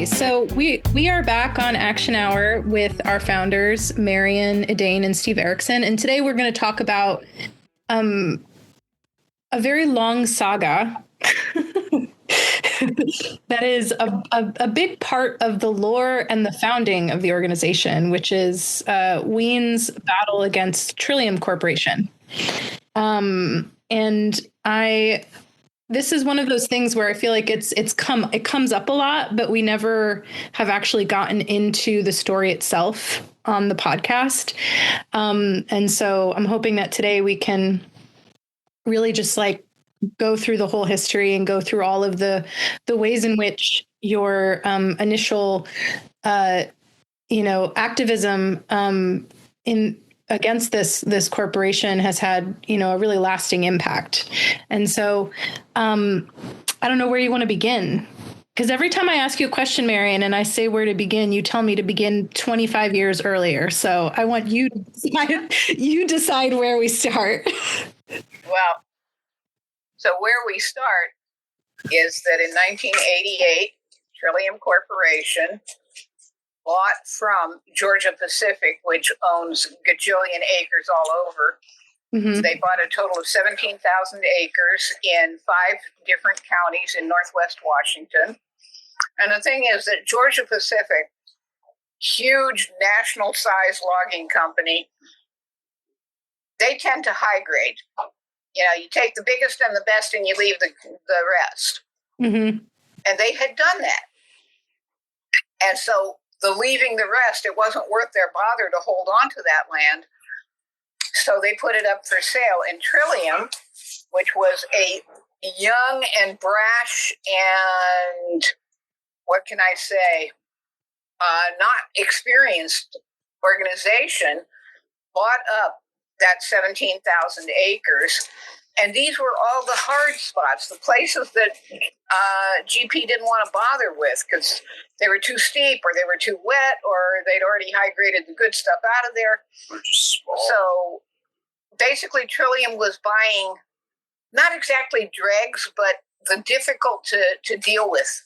Okay, so we are back on Action Hour with our founders, Marianne, Edain, and Steve Erickson. And today we're going to talk about a very long saga that is a big part of the lore and the founding of the organization, which is WEAN's battle against Trillium Corporation. This is one of those things where I feel like it comes up a lot, but we never have actually gotten into the story itself on the podcast. And so I'm hoping that today we can really just like go through the whole history and go through all of the ways in which your initial activism against this corporation has had, a really lasting impact. And so I don't know where you want to begin, because every time I ask you a question, Marianne, and I say where to begin, you tell me to begin 25 years earlier. So I want you to decide where we start. Well, so where we start is that in 1988, Trillium Corporation bought from Georgia Pacific, which owns gajillion acres all over. Mm-hmm. They bought a total of 17,000 acres in 5 different counties in Northwest Washington. And the thing is that Georgia Pacific, huge national size logging company, they tend to high grade. You take the biggest and the best and you leave the rest. Mm-hmm. And they had done that. And so the leaving the rest, it wasn't worth their bother to hold on to that land. So they put it up for sale. And Trillium, which was a young and brash and, what can I say, not experienced organization, bought up that 17,000 acres. And these were all the hard spots, the places that GP didn't want to bother with because they were too steep or they were too wet or they'd already high-graded the good stuff out of there. So basically Trillium was buying not exactly dregs, but the difficult to deal with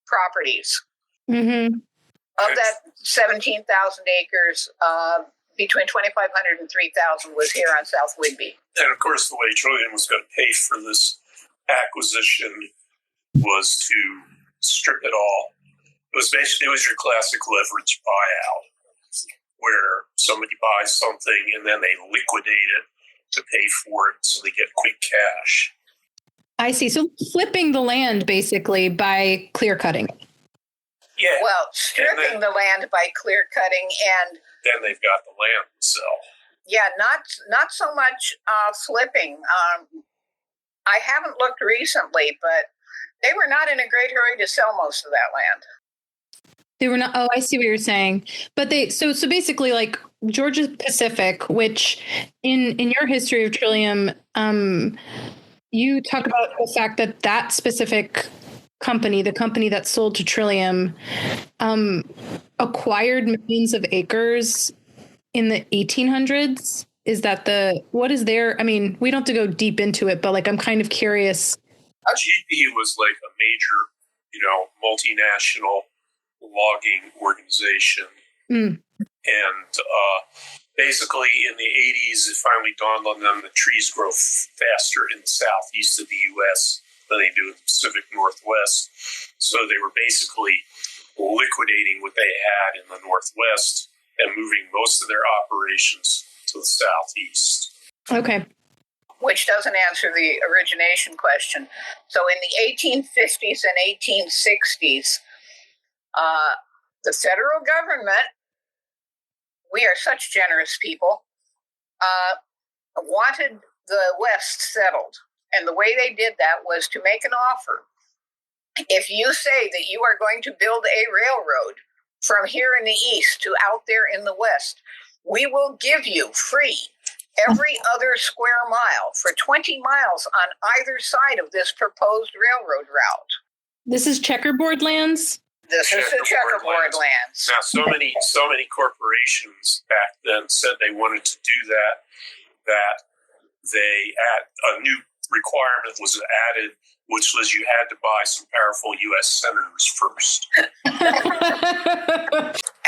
properties. Mm-hmm. Of that 17,000 acres, between 2,500 and 3,000 was here on South Whidbey. And of course, the way Trillium was going to pay for this acquisition was to strip it all. It was your classic leverage buyout, where somebody buys something and then they liquidate it to pay for it, so they get quick cash. I see. So flipping the land basically by clear cutting. Yeah. Well, stripping the land by clear cutting, and then they've got the land to sell. Yeah, not so much flipping. I haven't looked recently, but they were not in a great hurry to sell most of that land. They were not. Oh, I see what you're saying. But they so basically, like Georgia Pacific, which in your history of Trillium, you talk about the fact that specific company, the company that sold to Trillium, acquired millions of acres in the 1800s. Is that what is there? I mean, we don't have to go deep into it, but like, I'm kind of curious. GP was like a major, multinational logging organization. Mm. And basically in the 80s, it finally dawned on them that trees grow faster in the southeast of the U.S. than they do in the Pacific Northwest. So they were basically liquidating what they had in the Northwest and moving most of their operations to the southeast. Okay. Which doesn't answer the origination question. So in the 1850s and 1860s, the federal government, we are such generous people, wanted the West settled. And the way they did that was to make an offer. If you say that you are going to build a railroad from here in the east to out there in the west, we will give you free every other square mile for 20 miles on either side of this proposed railroad route. This is checkerboard lands? This is the checkerboard lands. Now, so many corporations back then said they wanted to do that they at a new requirement was added, which was you had to buy some powerful U.S. senators first.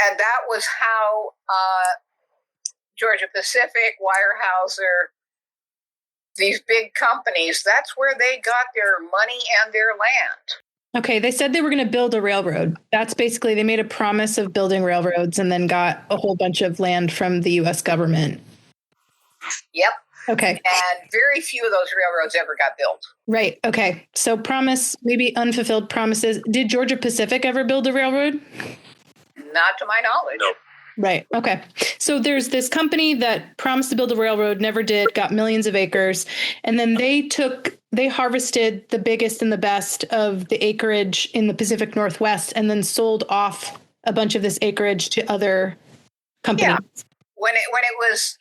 And that was how Georgia Pacific, Weyerhaeuser, these big companies, that's where they got their money and their land. Okay, they said they were going to build a railroad. That's basically, they made a promise of building railroads and then got a whole bunch of land from the U.S. government. Yep. Okay. And very few of those railroads ever got built. Right. Okay. So promise, maybe unfulfilled promises. Did Georgia Pacific ever build a railroad? Not to my knowledge. No. Right. Okay. So there's this company that promised to build a railroad, never did, got millions of acres. And then they harvested the biggest and the best of the acreage in the Pacific Northwest and then sold off a bunch of this acreage to other companies. Yeah. When it was,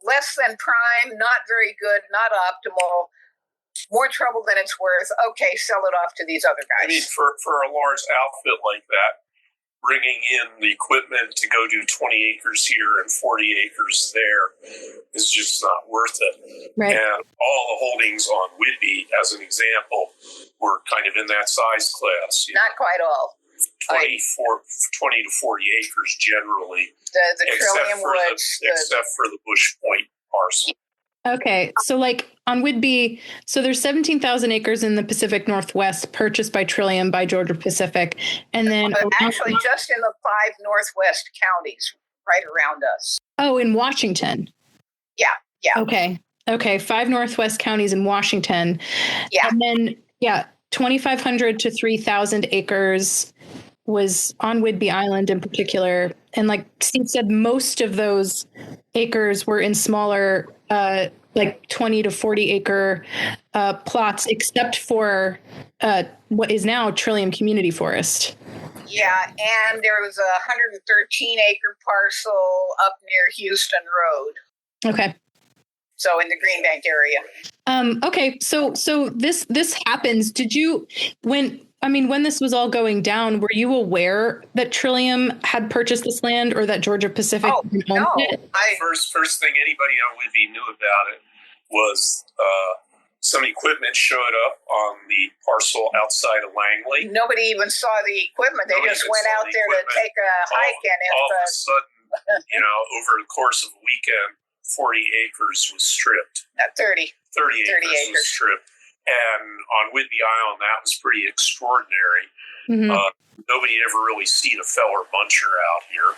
less than prime, not very good, not optimal, more trouble than it's worth. Okay, sell it off to these other guys. I mean, for a large outfit like that, bringing in the equipment to go do 20 acres here and 40 acres there is just not worth it. Right. And all the holdings on Whidbey, as an example, were kind of in that size class. Not quite all. 20 to 40 acres generally. The Trillium Woods. Except for the Bush Point parcel. Okay. So like on Whidbey, so there's 17,000 acres in the Pacific Northwest purchased by Trillium by Georgia Pacific. And then actually just in the 5 Northwest counties right around us. Oh, in Washington. Yeah. Okay. 5 Northwest counties in Washington. Yeah. And then, 2,500 to 3,000 acres was on Whidbey Island in particular. And like Steve said, most of those acres were in smaller, like 20 to 40 acre plots, except for what is now Trillium Community Forest. Yeah, and there was a 113 acre parcel up near Houston Road. Okay. So in the Greenbank area. Okay. So this happens. Did you, when this was all going down, were you aware that Trillium had purchased this land or that Georgia Pacific owned it? First thing anybody on Whidbey knew about it was some equipment showed up on the parcel outside of Langley. Nobody even saw the equipment. They just went out there to take a hike. And all of a sudden, over the course of a weekend, 40 acres was stripped. 30 acres was stripped. And on Whidbey Island, that was pretty extraordinary. Mm-hmm. Nobody ever really seen a feller buncher out here.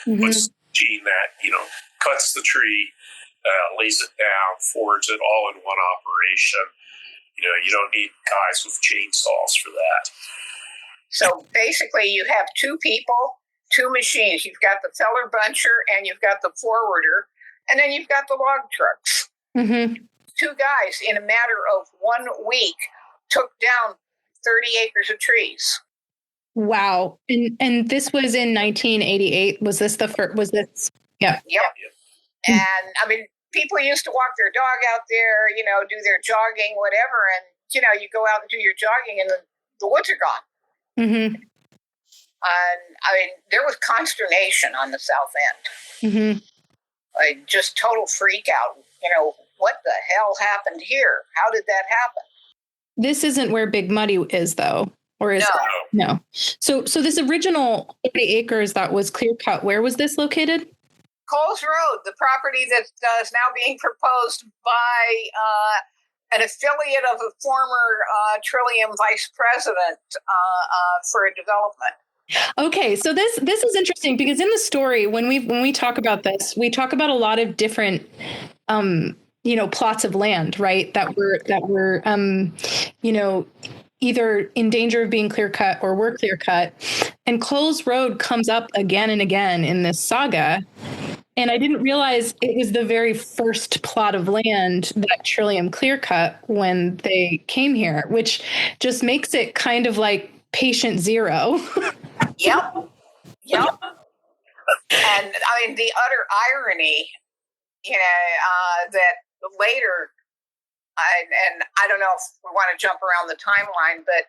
Mm-hmm. But Gene that, cuts the tree, lays it down, forges it all in one operation. You don't need guys with chainsaws for that. So basically you have 2 people, 2 machines. You've got the feller buncher and you've got the forwarder. And then you've got the log trucks. Mm-hmm. 2 guys in a matter of 1 week took down 30 acres of trees. Wow. And this was in 1988. Was this the first? Was this? Yeah. Yep. And people used to walk their dog out there, do their jogging, whatever. And, you go out and do your jogging and the woods are gone. Mm-hmm. And there was consternation on the south end. Mm-hmm. Just total freak out. What the hell happened here? How did that happen? This isn't where Big Muddy is, though, or is it? No. So this original 30 acres that was clear cut, where was this located? Coles Road, the property that is now being proposed by an affiliate of a former Trillium vice president for development. Okay, so this is interesting because in the story, when we talk about this, we talk about a lot of different plots of land, right? That were either in danger of being clear cut or were clear cut. And Coles Road comes up again and again in this saga. And I didn't realize it was the very first plot of land that Trillium clear cut when they came here, which just makes it kind of like patient zero. Yep. And the utter irony, that later, and I don't know if we want to jump around the timeline, but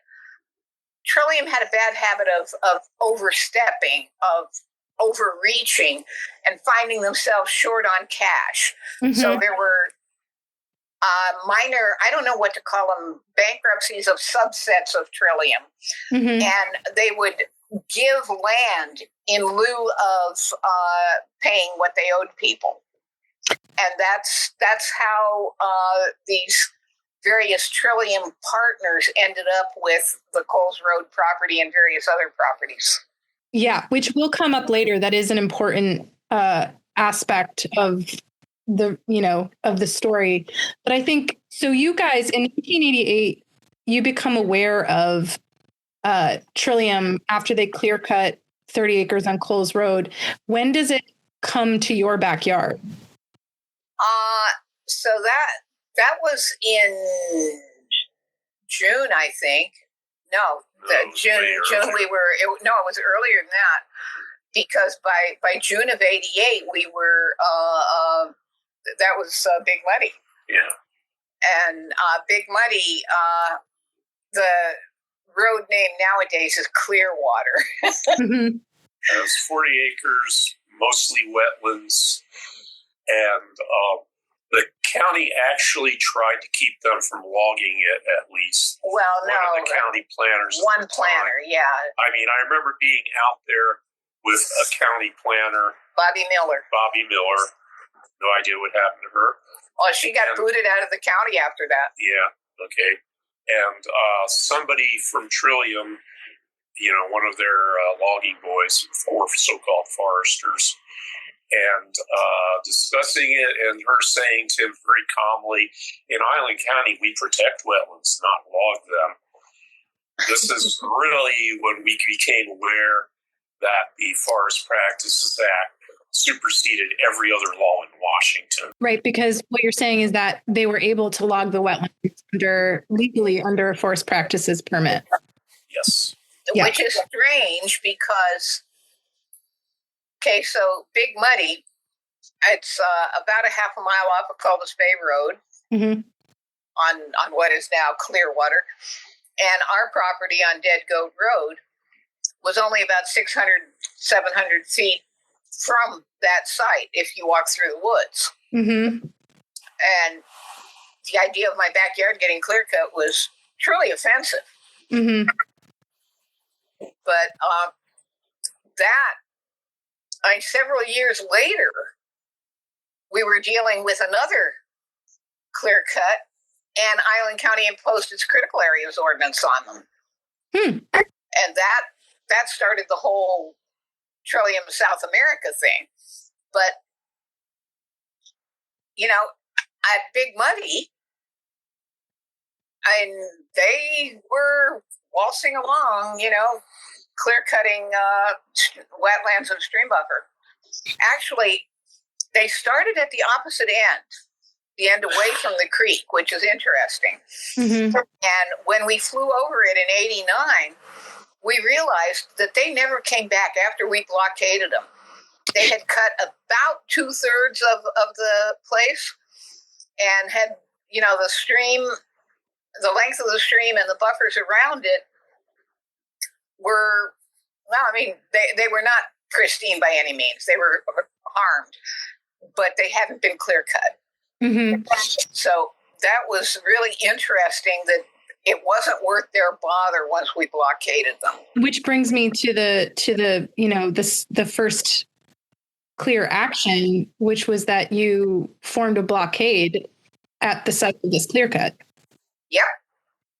Trillium had a bad habit of overstepping, of overreaching, and finding themselves short on cash. Mm-hmm. So there were minor, I don't know what to call them, bankruptcies of subsets of Trillium. Mm-hmm. And they would give land in lieu of paying what they owed people. And that's how these various Trillium partners ended up with the Coles Road property and various other properties. Yeah, which will come up later. That is an important aspect of the story. But I think, so you guys in 1988, you become aware of Trillium after they clear cut 30 acres on Coles Road. When does it come to your backyard? So that was in June, I think. No, June we were. It was earlier than that, because by June of '88 we were. That was Big Muddy. Yeah. And Big Muddy, the road name nowadays is Clearwater. Mm-hmm. It was 40 acres, mostly wetlands, and the county actually tried to keep them from logging it, at least. Well, one of the county planners. One planner, yeah. I mean, I remember being out there with a county planner, Bobby Miller. No idea what happened to her. Oh, she got booted out of the county after that. Yeah, okay. And somebody from Trillium, one of their logging boys, or so-called foresters, and discussing it, and her saying to him very calmly, in Island County, we protect wetlands, not log them. This is really when we became aware that the Forest Practices Act superseded every other law in Washington. Right, because what you're saying is that they were able to log the wetlands legally under a forest practices permit. Yes. Yeah. Which is strange because, okay, so Big Muddy, it's about a half a mile off of Cultus Bay Road, mm-hmm. on what is now Clearwater. And our property on Dead Goat Road was only about 600, 700 feet from that site if you walk through the woods. Mm-hmm. And the idea of my backyard getting clear cut was truly offensive. Mm-hmm. But several years later, we were dealing with another clear cut, and Island County imposed its critical areas ordinance on them. And that started the whole Trillium South America thing. But, at Big Muddy, and they were waltzing along, clear-cutting wetlands and stream buffer. Actually, they started at the opposite end, the end away from the creek, which is interesting. Mm-hmm. And when we flew over it in '89, we realized that they never came back after we blockaded them. They had cut about 2/3 of the place and had, the stream, the length of the stream and the buffers around it were, they were not pristine by any means. They were harmed, but they hadn't been clear cut. Mm-hmm. So that was really interesting that it wasn't worth their bother once we blockaded them. Which brings me to the first clear action, which was that you formed a blockade at the site of this clear cut. Yep.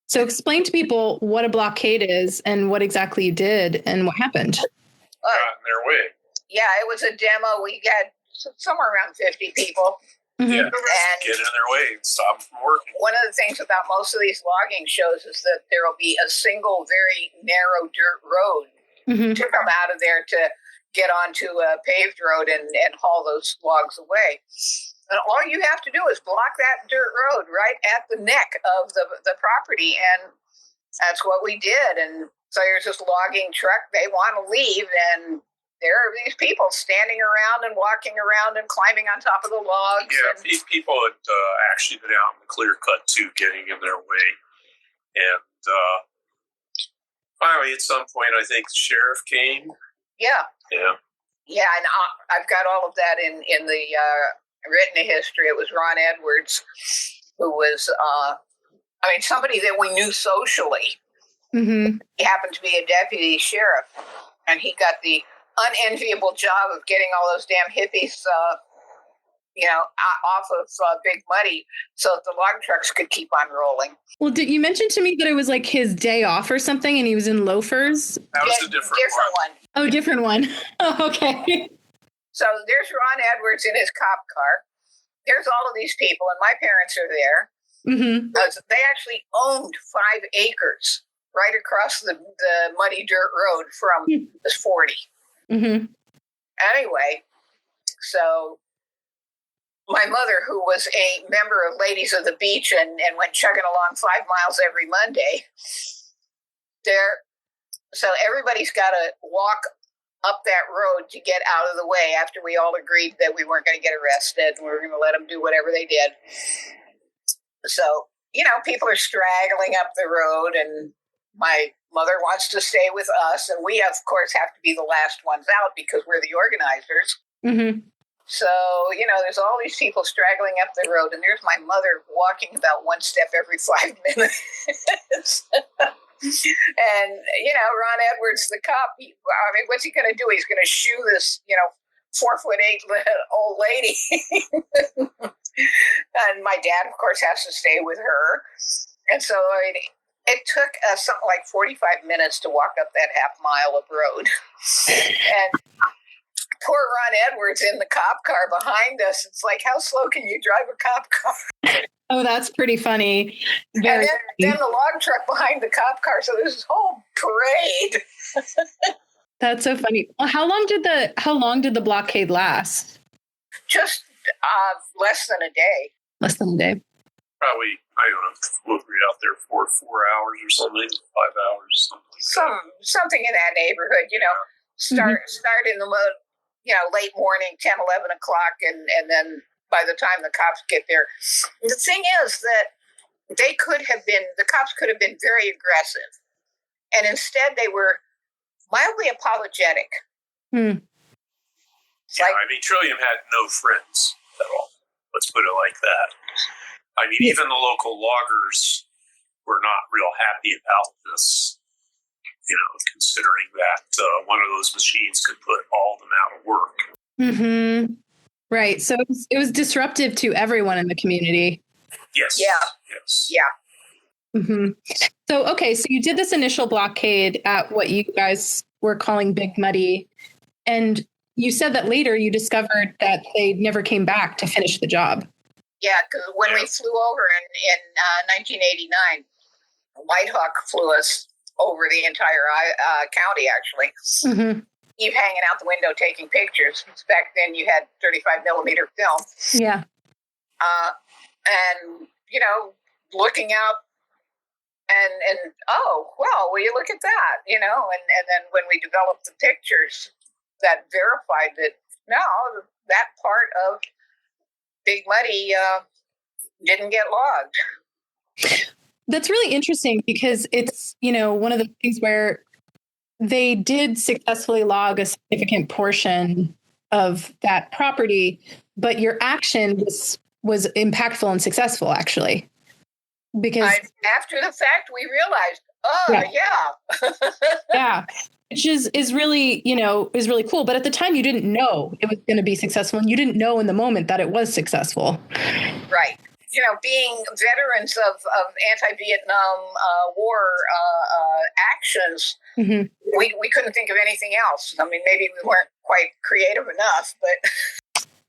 So explain to people what a blockade is and what exactly you did and what happened. Got in their way. Yeah, it was a demo. We had somewhere around 50 people. Mm-hmm. Yeah, and get in their way and stop them from working. One of the things about most of these logging shows is that there will be a single, very narrow dirt road mm-hmm. to come out of there to get onto a paved road and haul those logs away. And all you have to do is block that dirt road right at the neck of the property. And that's what we did. And so there's this logging truck. They want to leave. And there are these people standing around and walking around and climbing on top of the logs. Yeah, these people had actually been out in the clear cut too, getting in their way. And finally, at some point, I think the sheriff came. Yeah. Yeah. Yeah, and I've got all of that in the written history. It was Ron Edwards. who was, somebody that we knew socially. Mm-hmm. He happened to be a deputy sheriff, and he got the unenviable job of getting all those damn hippies, off of Big Muddy so that the log trucks could keep on rolling. Well, you mention to me that it was like his day off or something, and he was in loafers? That was a different one. Oh, different one. Oh, okay. So there's Ron Edwards in his cop car. There's all of these people, and my parents are there. Mm-hmm. They actually owned 5 acres right across the muddy dirt road from this 40. Mm-hmm. Anyway, so my mother, who was a member of Ladies of the Beach and went chugging along 5 miles every Monday, so everybody's got to walk up that road to get out of the way after we all agreed that we weren't going to get arrested and we were going to let them do whatever they did. So, people are straggling up the road, and my mother wants to stay with us, and we, of course, have to be the last ones out because we're the organizers. Mm-hmm. So, there's all these people straggling up the road, and there's my mother walking about one step every 5 minutes. And, Ron Edwards, the cop, what's he going to do? He's going to shoo this, 4'8" old lady. And my dad, of course, has to stay with her. And so, it took us something like 45 minutes to walk up that half mile of road. And poor Ron Edwards in the cop car behind us. It's like, how slow can you drive a cop car? Oh, that's pretty funny. And then the log truck behind the cop car. So there's this whole parade. That's so funny. Well, how long did the blockade last? Just less than a day. Less than a day. Probably, I don't know, we'll be out there for 4 hours or something, 5 hours, something like that. Something in that neighborhood, start in the late morning, 10, 11 o'clock, and then by the time the cops get there. The thing is that the cops could have been very aggressive, and instead they were mildly apologetic. Hmm. Trillium had no friends at all. Let's put it like that. Even the local loggers were not real happy about this, considering that one of those machines could put all of them out of work. Mm-hmm. Right. So it was disruptive to everyone in the community. Yes. Yeah. Yes. Yeah. Mm-hmm. So you did this initial blockade at what you guys were calling Big Muddy, and you said that later you discovered that they never came back to finish the job. Yeah, because when we flew over in 1989, Whitehawk flew us over the entire county, actually. Mm-hmm. Keep hanging out the window taking pictures. Back then you had 35 millimeter film. Yeah. And, looking out and oh, well, will you look at that, and then when we developed the pictures that verified that, no, that part of Big Muddy didn't get logged. That's really interesting because it's, one of the things where they did successfully log a significant portion of that property, but your action was impactful and successful, actually. Because after the fact, we realized, yeah, which is really, is really cool. But at the time, you didn't know it was going to be successful, and you didn't know in the moment that it was successful. Right. Being veterans of anti-Vietnam War actions, mm-hmm. we couldn't think of anything else. Maybe we weren't quite creative enough, but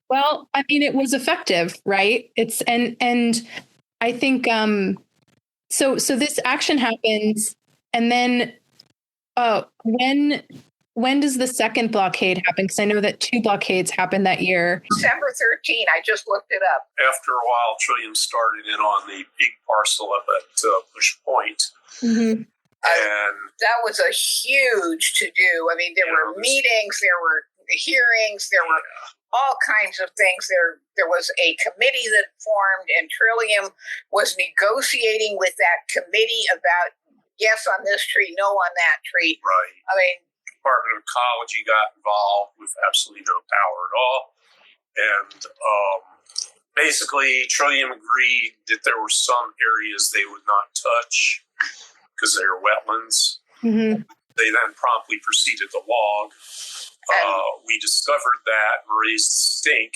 well, it was effective, right? It's and I think so this action happens, and then when does the second blockade happen? Because I know that 2 blockades happened that year. December 13. I just looked it up. After a while, Trillium started in on the big parcel up at Bush Point. Mm-hmm. And that was a huge to-do. There were meetings, there were hearings, there were all kinds of things. There was a committee that formed, and Trillium was negotiating with that committee about yes on this tree, no on that tree. Right. Department of Ecology got involved with absolutely no power at all. And basically, Trillium agreed that there were some areas they would not touch because they are wetlands. Mm-hmm. They then promptly proceeded to log. We discovered that and raised stink.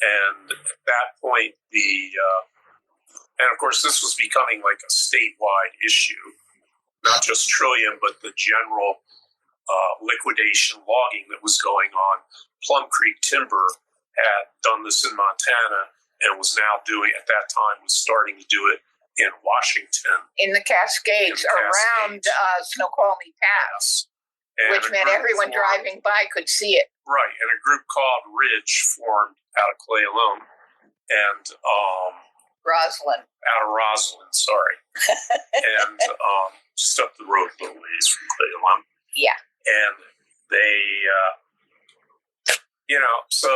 And at that point, and of course, this was becoming like a statewide issue, not just Trillium, but the general liquidation logging that was going on. Plum Creek Timber had done this in Montana and was now doing, at that time, was starting to do it in Washington. In the Cascades, around Snoqualmie Pass, which meant everyone driving by could see it. Right, and a group called Ridge formed out of Clay Alone. And Roslyn. Out of Roslyn, sorry. And just up the road a little ways from Clay Alone. Yeah. And they, so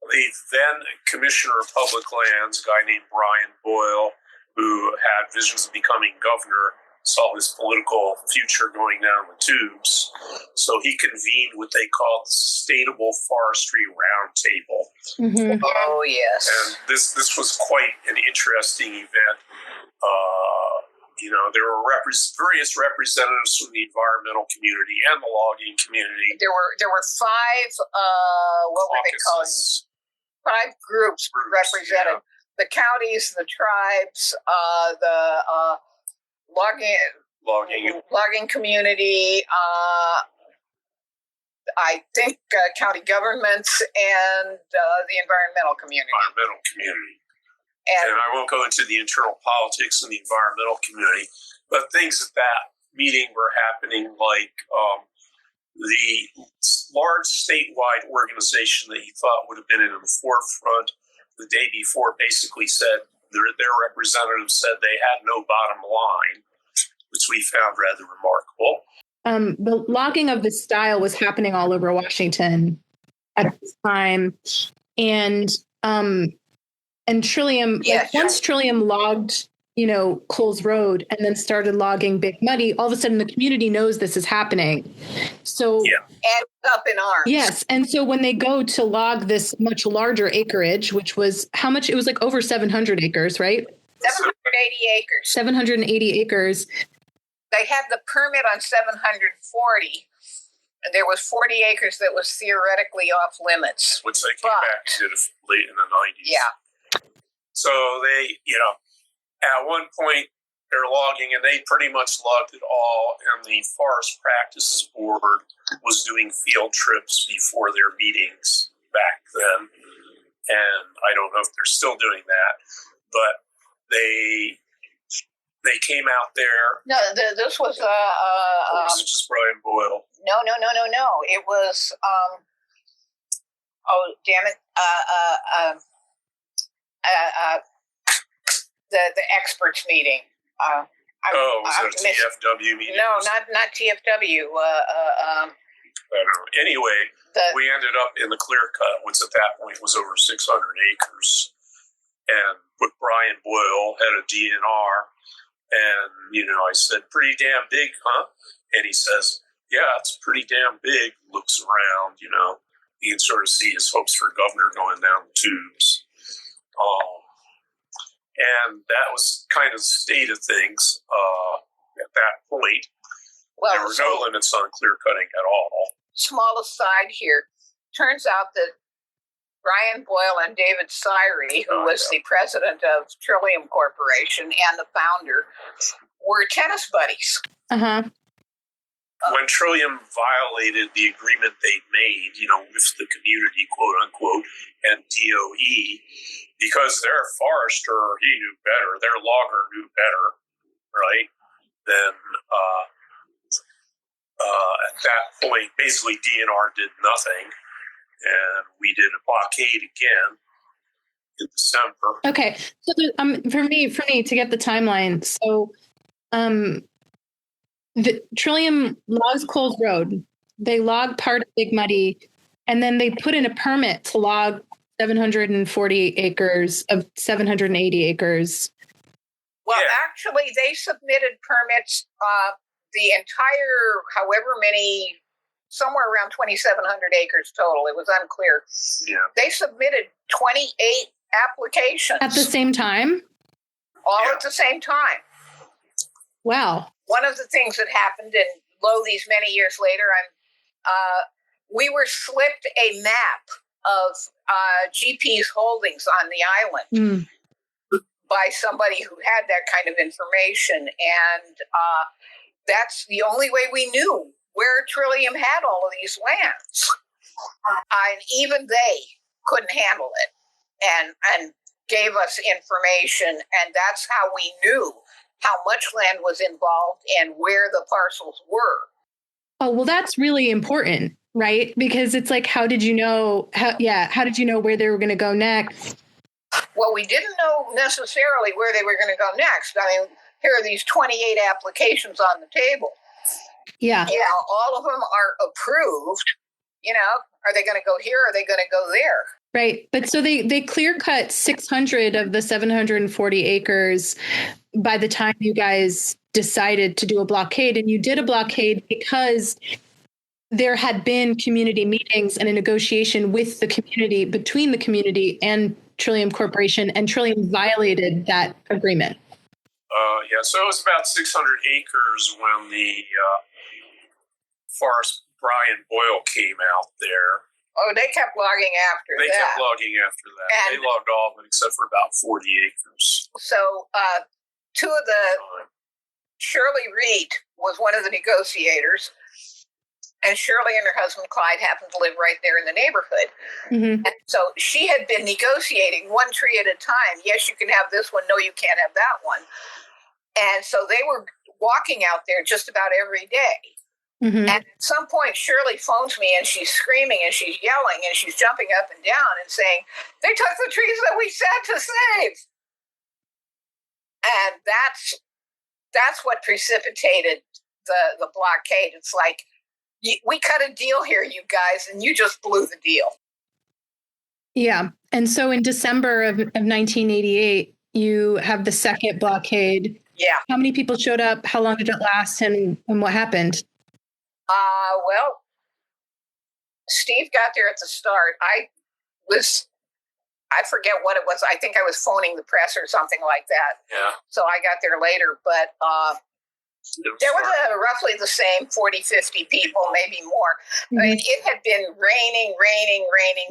the then Commissioner of Public Lands, a guy named Brian Boyle, who had visions of becoming governor, saw his political future going down the tubes. So he convened what they called the Sustainable Forestry Roundtable. Mm-hmm. Oh, yes. And this was quite an interesting event. There were various representatives from the environmental community and the logging community. There were five, what were they called? 5 groups represented. Yeah. The counties, the tribes, the logging community, I think county governments, and the environmental community. And I won't go into the internal politics in the environmental community, but things at that meeting were happening, like the large statewide organization that he thought would have been in the forefront the day before basically said, their representatives said they had no bottom line, which we found rather remarkable. The logging of this style was happening all over Washington at this time. And Trillium, once Trillium logged, Coles Road and then started logging Big Muddy, all of a sudden the community knows this is happening. So and up in arms. Yes. And so when they go to log this much larger acreage, which was how much? It was like over 700 acres, right? 780 acres. 780 acres. They had the permit on 740. There was 40 acres that was theoretically off limits. Which they came back and did it late in the 90s. Yeah. So they, at one point they're logging and they pretty much logged it all. And the Forest Practices Board was doing field trips before their meetings back then. And I don't know if they're still doing that, but they came out there. No, this was was it just Brian Boyle? No. It was oh damn it! The experts meeting. Was it a TFW meeting? No, not TFW. I don't know. Anyway, we ended up in the clear cut, which at that point was over 600 acres, and with Brian Boyle, head of DNR. And, I said, pretty damn big, huh? And he says, yeah, it's pretty damn big. Looks around, you can sort of see his hopes for governor going down the tubes. And that was kind of the state of things at that point. Well, there were no limits on clear cutting at all. Small aside here, turns out that Brian Boyle and David Syrie, who was the president of Trillium Corporation and the founder, were tennis buddies. Uh-huh. When Trillium violated the agreement they'd made, with the community, quote unquote, and DOE, because their forester, he knew better, their logger knew better, right? Then at that point, basically DNR did nothing. And we did a blockade again in December. Okay, so for me to get the timeline. So, the Trillium logs Coles Road. They log part of Big Muddy, and then they put in a permit to log 740 acres of 780 acres. Well, actually, they submitted permits. The entire, however many. Somewhere around 2,700 acres total. It was unclear. Yeah. They submitted 28 applications. At the same time? All at the same time. Wow. One of the things that happened, and these many years later, we were slipped a map of GP's holdings on the island by somebody who had that kind of information. And that's the only way we knew where Trillium had all of these lands. And even they couldn't handle it and gave us information. And that's how we knew how much land was involved and where the parcels were. Oh, well, that's really important, right? Because it's like, how did you know? How did you know where they were going to go next? Well, we didn't know necessarily where they were going to go next. I mean, here are these 28 applications on the table. Yeah. You know, all of them are approved. You know, are they going to go here? Or are they going to go there? Right. But so they clear cut 600 of the 740 acres by the time you guys decided to do a blockade. And you did a blockade because there had been community meetings and a negotiation with the community, between the community and Trillium Corporation, and Trillium violated that agreement. So it was about 600 acres when the Forrest Brian Boyle came out there. Oh, they kept logging after that. They kept logging after that. And they logged all of it except for about 40 acres. So two of the, Shirley Reed was one of the negotiators, and Shirley and her husband Clyde happened to live right there in the neighborhood. Mm-hmm. And so she had been negotiating one tree at a time. Yes, you can have this one. No, you can't have that one. And so they were walking out there just about every day. Mm-hmm. And at some point, Shirley phones me, and she's screaming, and she's yelling, and she's jumping up and down and saying, "They took the trees that we said to save." And that's what precipitated the blockade. It's like, we cut a deal here, you guys, and you just blew the deal. Yeah. And so in December of 1988, you have the second blockade. Yeah. How many people showed up? How long did it last? And what happened? Well, Steve got there at the start. I forget what it was. I think I was phoning the press or something like that. Yeah. So I got there later, but there was roughly the same 40, 50 people, maybe more. Mm-hmm. I mean, it had been raining.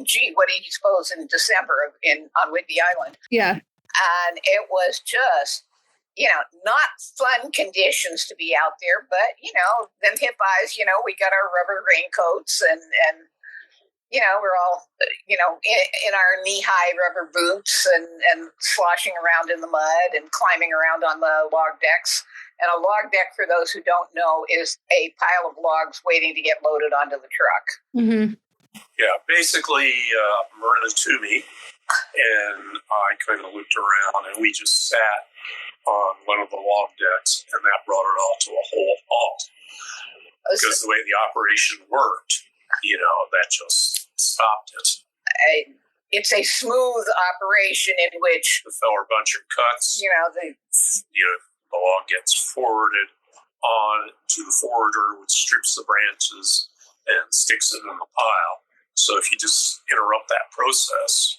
Gee, what do you suppose in December on Whidbey Island? Yeah. And it was just, not fun conditions to be out there, but, them hippies, we got our rubber raincoats and we're all, in our knee-high rubber boots and sloshing around in the mud and climbing around on the log decks. And a log deck, for those who don't know, is a pile of logs waiting to get loaded onto the truck. Mm-hmm. Yeah, basically, Myrna to me, and I kind of looked around, and we just sat on one of the log decks, and that brought it all to a whole halt. Because the way the operation worked, that just stopped it. It's a smooth operation in which the feller bunch of cuts. The log gets forwarded on to the forwarder, which strips the branches and sticks it in the pile. So if you just interrupt that process,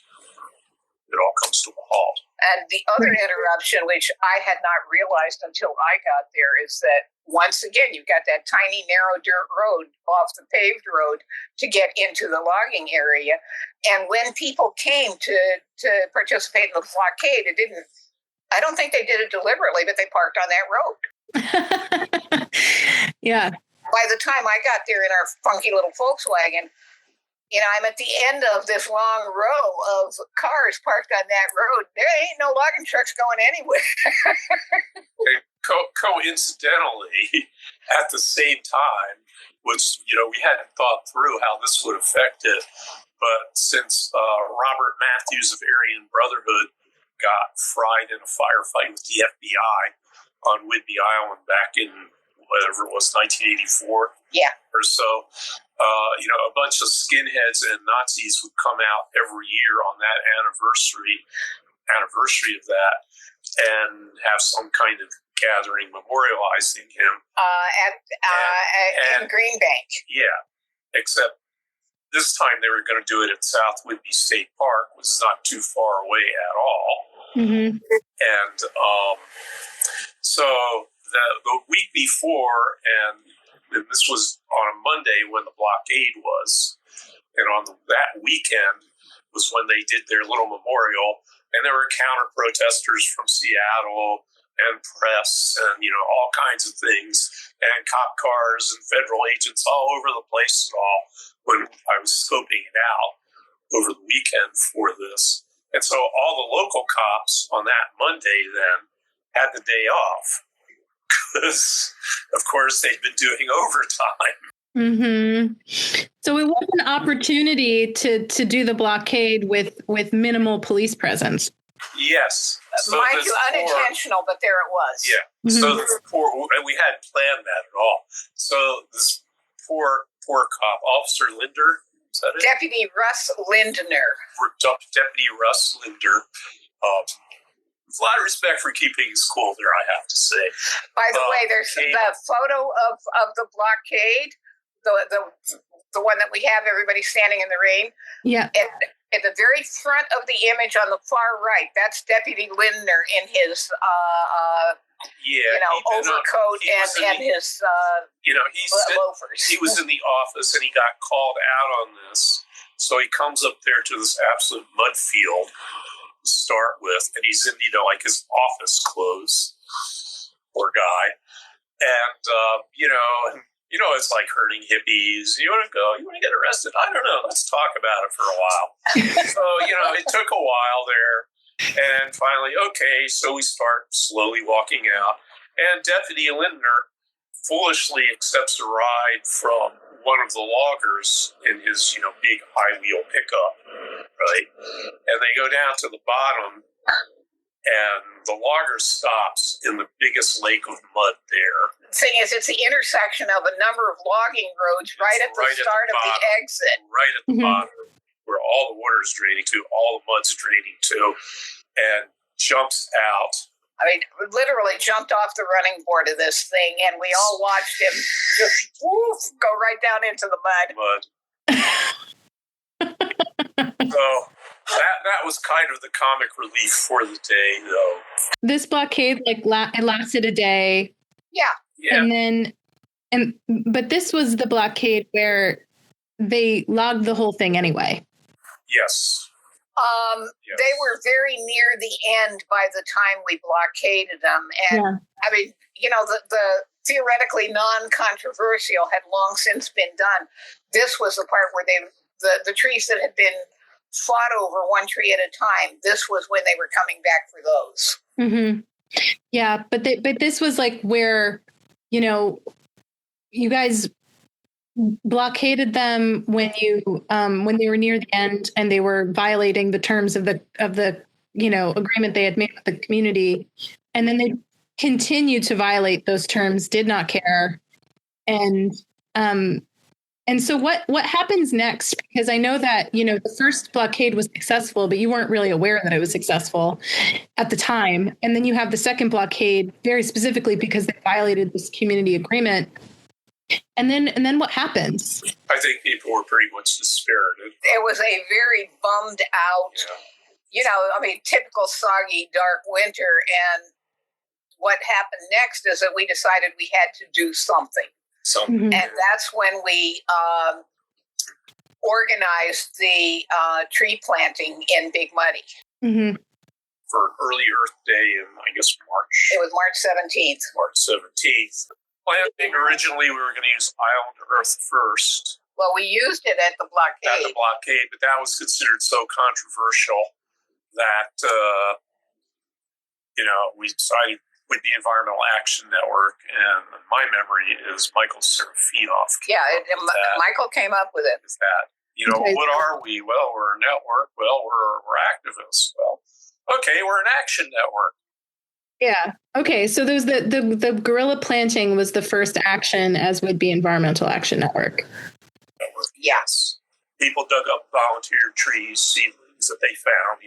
it all comes to a halt. And the other interruption, which I had not realized until I got there, is that once again, you've got that tiny, narrow dirt road off the paved road to get into the logging area. And when people came to participate in the blockade, I don't think they did it deliberately, but they parked on that road. Yeah. By the time I got there in our funky little Volkswagen, I'm at the end of this long row of cars parked on that road. There ain't no logging trucks going anywhere. Coincidentally, at the same time, which, we hadn't thought through how this would affect it, but since Robert Matthews of Aryan Brotherhood got fried in a firefight with the FBI on Whidbey Island back in whatever it was, 1984 or so. A bunch of skinheads and Nazis would come out every year on that anniversary of that and have some kind of gathering memorializing him. In Green Bank. Yeah, except this time they were going to do it at South Whidbey State Park, which is not too far away at all. Mm-hmm. And so the week before, and this was on a Monday when the blockade was, and on that weekend was when they did their little memorial, and there were counter protesters from Seattle and press and, all kinds of things, and cop cars and federal agents all over the place and all, when I was scoping it out over the weekend for this. And so all the local cops on that Monday then had the day off because, of course, they'd been doing overtime. Mm-hmm. So it was an opportunity to do the blockade with minimal police presence. Yes. So mind you, unintentional, but there it was. Yeah. Mm-hmm. So and we hadn't planned that at all. So this poor cop, Officer Linder, is that it? Deputy Russ Lindner. Deputy Russ Linder. A lot of respect for keeping his cool there, I have to say. By the way, there's the photo of the blockade, the one that we have, everybody standing in the rain. Yeah. And at the very front of the image on the far right, that's Deputy Lindner in his overcoat and his loafers. He was in the office and he got called out on this. So he comes up there to this absolute mud field to start with, and he's in, his office clothes. Poor guy. And, it's like herding hippies. You want to go? You want to get arrested? I don't know. Let's talk about it for a while. So, it took a while there. And finally, okay, so we start slowly walking out. And Deputy Lindner foolishly accepts a ride from one of the loggers in his, big high wheel pickup, right? And they go down to the bottom, and the logger stops in the biggest lake of mud there. The thing is, it's the intersection of a number of logging roads right at the start of the exit. Right at the bottom, where all the water is draining to, all the mud's draining to, and jumps out. I mean, literally jumped off the running board of this thing, and we all watched him just go right down into the mud. So that was kind of the comic relief for the day, though. This blockade, it lasted a day. Yeah. But this was the blockade where they logged the whole thing anyway. Yes. They were very near the end by the time we blockaded them. And I mean, the theoretically non-controversial had long since been done. This was the part where the trees that had been fought over one tree at a time, this was when they were coming back for those. Mm-hmm. Yeah, but this was where, you guys blockaded them when they were near the end and they were violating the terms of the agreement they had made with the community, and then they continued to violate those terms, did not care, and so what happens next? Because I know that the first blockade was successful, but you weren't really aware that it was successful at the time, and then you have the second blockade very specifically because they violated this community agreement. And then what happens? I think people were pretty much dispirited. It was a very bummed out, typical soggy, dark winter. And what happened next is that we decided we had to do something. Mm-hmm. And that's when we organized the tree planting in Big Muddy. Mm-hmm. For early Earth Day in, I guess, March. It was March 17th. March 17th. Planting, originally, we were going to use island earth first. Well, we used it at the blockade. But that was considered so controversial that, we decided with the Environmental Action Network, and my memory is Michael Serafinoff. Michael came up with it. What are we? Well, we're a network. Well, we're activists. Well, okay, we're an action network. Yeah. Okay. So there's the gorilla planting was the first action as Whidbey Environmental Action Network. Yes. People dug up volunteer trees, seedlings that they found,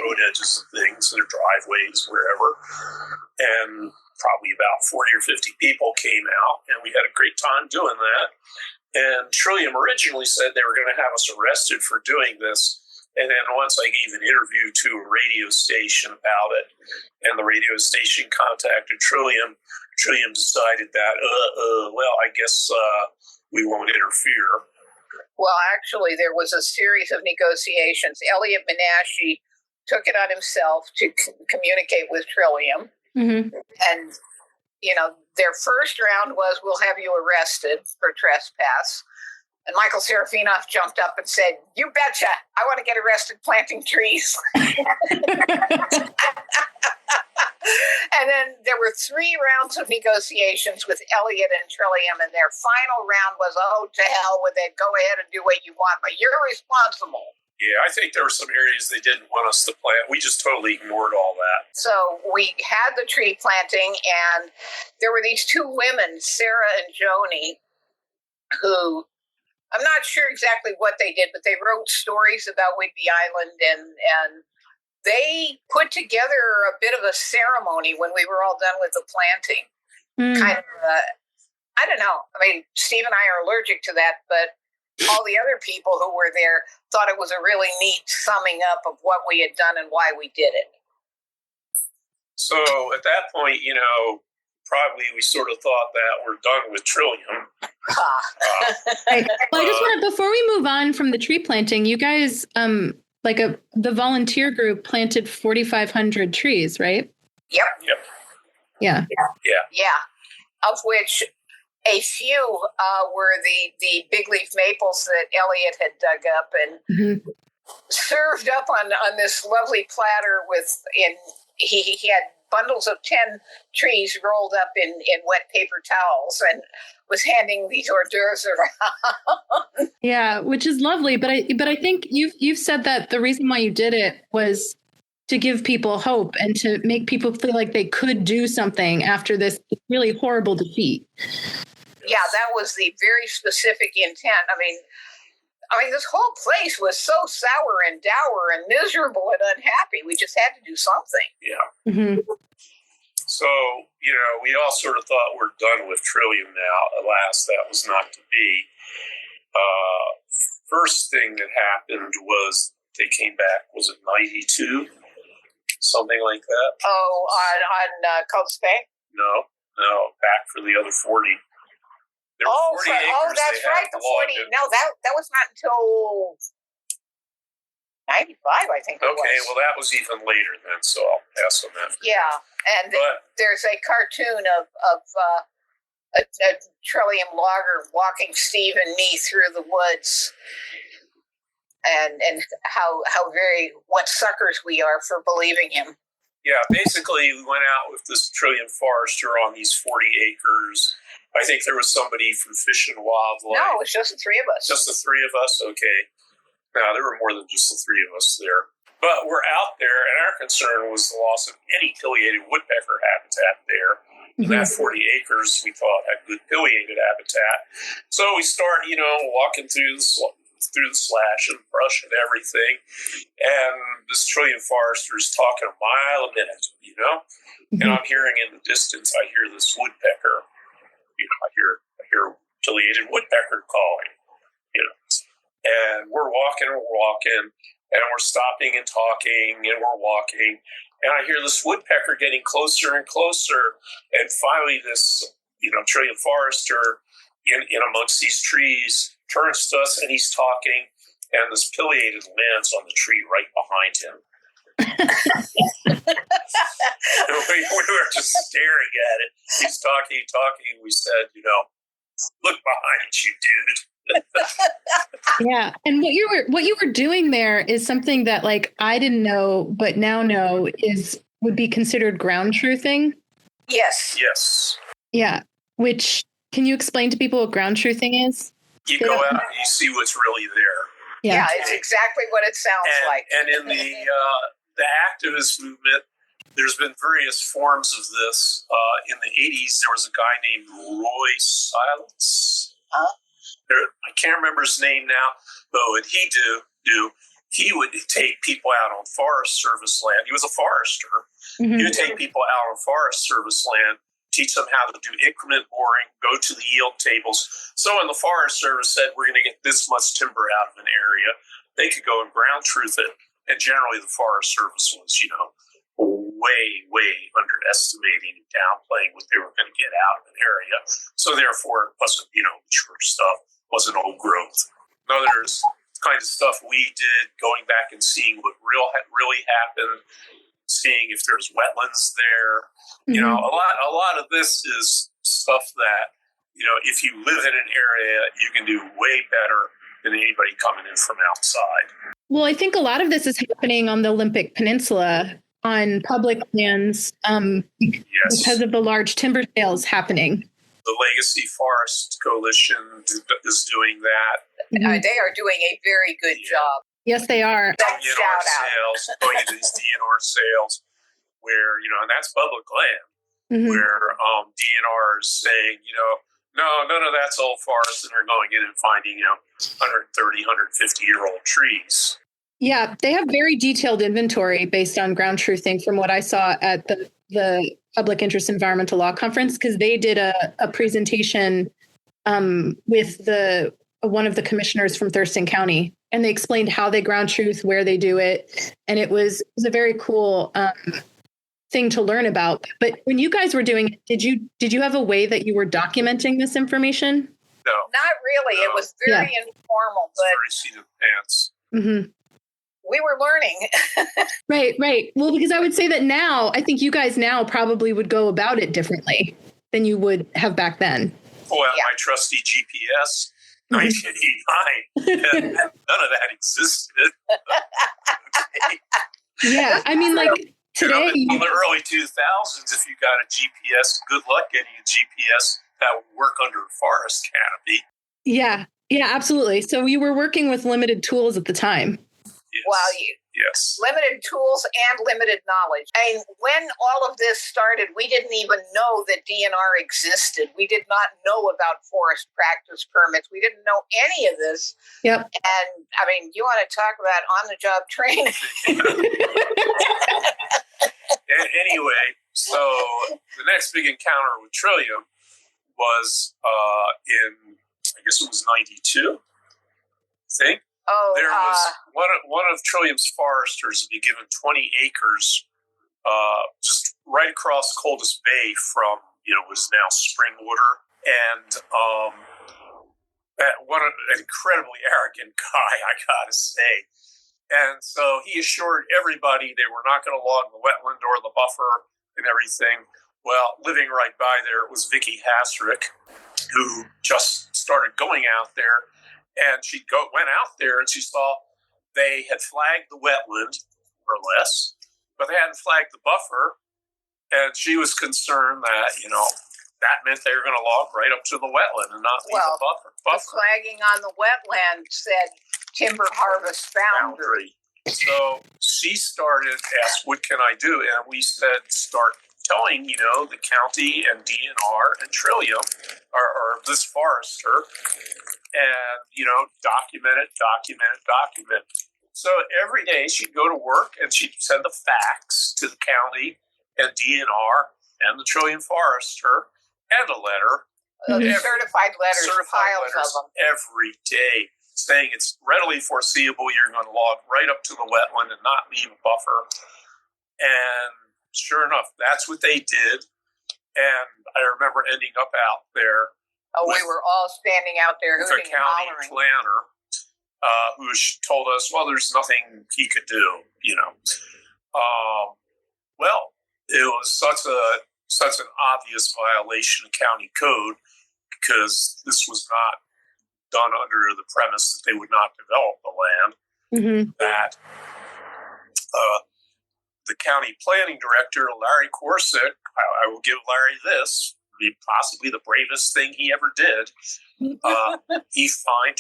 road edges and things, their driveways, wherever. And probably about 40 or 50 people came out, and we had a great time doing that. And Trillium originally said they were going to have us arrested for doing this. And then once I gave an interview to a radio station about it, and the radio station contacted Trillium, Trillium decided that, well, I guess we won't interfere. Well, actually, there was a series of negotiations. Elliot Menashe took it on himself to communicate with Trillium. Mm-hmm. And, their first round was, we'll have you arrested for trespass. And Michael Serafinoff jumped up and said, you betcha, I want to get arrested planting trees. And then there were 3 rounds of negotiations with Elliot and Trillium, and their final round was, oh, to hell with it, go ahead and do what you want, but you're responsible. Yeah, I think there were some areas they didn't want us to plant. We just totally ignored all that. So we had the tree planting, and there were these 2 women, Sarah and Joni, who, I'm not sure exactly what they did, but they wrote stories about Whidbey Island, and they put together a bit of a ceremony when we were all done with the planting. Kind of, I don't know. I mean, Steve and I are allergic to that, but all the other people who were there thought it was a really neat summing up of what we had done and why we did it. So at that point, probably we sort of thought that we're done with Trillium. Right. Well, I just want to, before we move on from the tree planting, you guys, the volunteer group planted 4,500 trees, right? Yep. Yeah. Of which a few were the big leaf maples that Elliot had dug up and served up on this lovely platter he had bundles of 10 trees rolled up in wet paper towels and was handing these hors d'oeuvres around. Yeah, which is lovely. But I think you've said that the reason why you did it was to give people hope and to make people feel like they could do something after this really horrible defeat. Yeah, that was the very specific intent. I mean, this whole place was so sour and dour and miserable and unhappy. We just had to do something. Yeah. Mm-hmm. So, we all sort of thought we're done with Trillium now. Alas, that was not to be. First thing that happened was they came back, was it 92? Something like that? Oh, on Cold Spring? No, back for the other 40. There were 40 acres that's right, the 40. No, that was not until 95, I think it was. Okay, well, that was even later then, so I'll pass on that. Yeah, and there's a cartoon of a Trillium logger walking Steve and me through the woods, and what suckers we are for believing him. Yeah, basically, we went out with this Trillium forester on these 40 acres. I think there was somebody from Fish and Wildlife. No, it was just the 3 of us. Just the 3 of us? Okay. No, there were more than just the 3 of us there. But we're out there, and our concern was the loss of any pileated woodpecker habitat there. Mm-hmm. That 40 acres, we thought, had good pileated habitat. So we start, walking through the slash and brush and everything. And this Trillium forester is talking a mile a minute, Mm-hmm. And I'm hearing in the distance, I hear this woodpecker. I hear pileated woodpecker calling, and we're walking, and we're stopping and talking, and we're walking, and I hear this woodpecker getting closer and closer, and finally this, Trillium forester in amongst these trees turns to us, and he's talking, and this pileated lands on the tree right behind him. We were just staring at it. He's talking. We said, look behind you, dude. Yeah, and what you were doing there is something that I didn't know, but now know would be considered ground truthing. Yes. Yeah. Which, can you explain to people what ground truthing is? You go out and you see what's really there. Yeah, it's exactly what it sounds like. And in the activist movement, there's been various forms of this. In the 80s, there was a guy named Roy Silence. I can't remember his name now, but what he he would take people out on Forest Service land. He was a forester. Mm-hmm. He would take people out on Forest Service land teach them how to do increment boring, go to the yield tables. So when the Forest Service said we're going to get this much timber out of an area, they could go and ground truth it. And generally the Forest Service was, way underestimating and downplaying what they were going to get out of an area. So therefore it wasn't, mature stuff, wasn't old growth. No, there's kind of stuff we did, going back and seeing what really happened, seeing if there's wetlands there. Mm-hmm. A lot of this is stuff that, if you live in an area, you can do way better than anybody coming in from outside. Well, I think a lot of this is happening on the Olympic Peninsula on public lands because of the large timber sales happening. The Legacy Forest Coalition is doing that. They are doing a very good job. Yes, they are. Shout out. Going into these DNR sales where, and that's public land, where DNR is saying, no, none of that's old forest, and they're going in and finding, 130, 150-year-old trees. Yeah, they have very detailed inventory based on ground truthing from what I saw at the Public Interest Environmental Law Conference, because they did a presentation with one of the commissioners from Thurston County, and they explained how they ground truth, where they do it. And it was a very cool thing to learn about. But when you guys were doing it, did you have a way that you were documenting this information? No. Not really. No. It was very informal, but very seat of pants. Mm-hmm. We were learning. Right. Well, because I would say that now, I think you guys now probably would go about it differently than you would have back then. Well, my trusty GPS, 1989, none of that existed. Okay. Yeah, I mean, like today. In the early 2000s, if you got a GPS, good luck getting a GPS that would work under a forest canopy. Yeah, absolutely. So you were working with limited tools at the time. Yes. Well, yes. Limited tools and limited knowledge. I mean, when all of this started, we didn't even know that DNR existed. We did not know about forest practice permits. We didn't know any of this. Yep. And I mean, you want to talk about on-the-job training? Anyway, so the next big encounter with Trillium was in, I guess it was 92, I think. Oh, there was one of Trillium's foresters had been given 20 acres just right across Coldest Bay from, what is now Springwater. And an incredibly arrogant guy, I gotta say. And so he assured everybody they were not going to log the wetland or the buffer and everything. Well, living right by there was Vicki Hasrick, who just started going out there. And she went out there and she saw they had flagged the wetland, or less, but they hadn't flagged the buffer. And she was concerned that, that meant they were going to log right up to the wetland and not leave the buffer. The flagging on the wetland said timber harvest boundary. So she started, asked, what can I do? And we said, start telling, the county and DNR and Trillium, or this forester, and, document it. So every day she'd go to work and she'd send the facts to the county and DNR and the Trillium forester and a letter. Certified letters, piles of them. Every day, saying it's readily foreseeable you're going to log right up to the wetland and not leave a buffer. And sure enough, that's what they did. And I remember ending up out there. Oh, we were all standing out there hooting and hollering. The county planner, who told us, well, there's nothing he could do, Well, it was such an obvious violation of county code, because this was not done under the premise that they would not develop the land, that the county planning director, Larry Corsick, I will give Larry this, possibly the bravest thing he ever did. He fined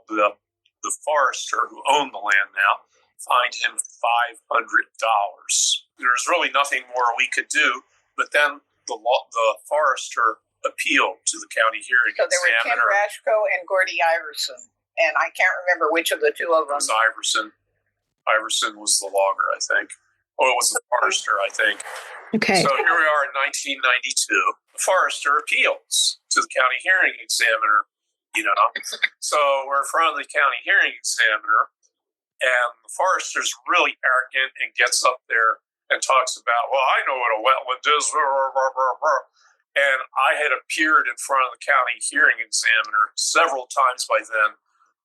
the forester who owned the land now, fined him $500. There's really nothing more we could do, but then the forester appealed to the county hearing examiner. So there were Tim Rashko and Gordy Iverson, and I can't remember which of the two of them. It was Iverson. Iverson was the logger, I think. Or it was the forester, I think. Okay. So here we are in 1992. The forester appeals to the county hearing examiner, So we're in front of the county hearing examiner, and the forester's really arrogant and gets up there and talks about, well, I know what a wetland is. And I had appeared in front of the county hearing examiner several times by then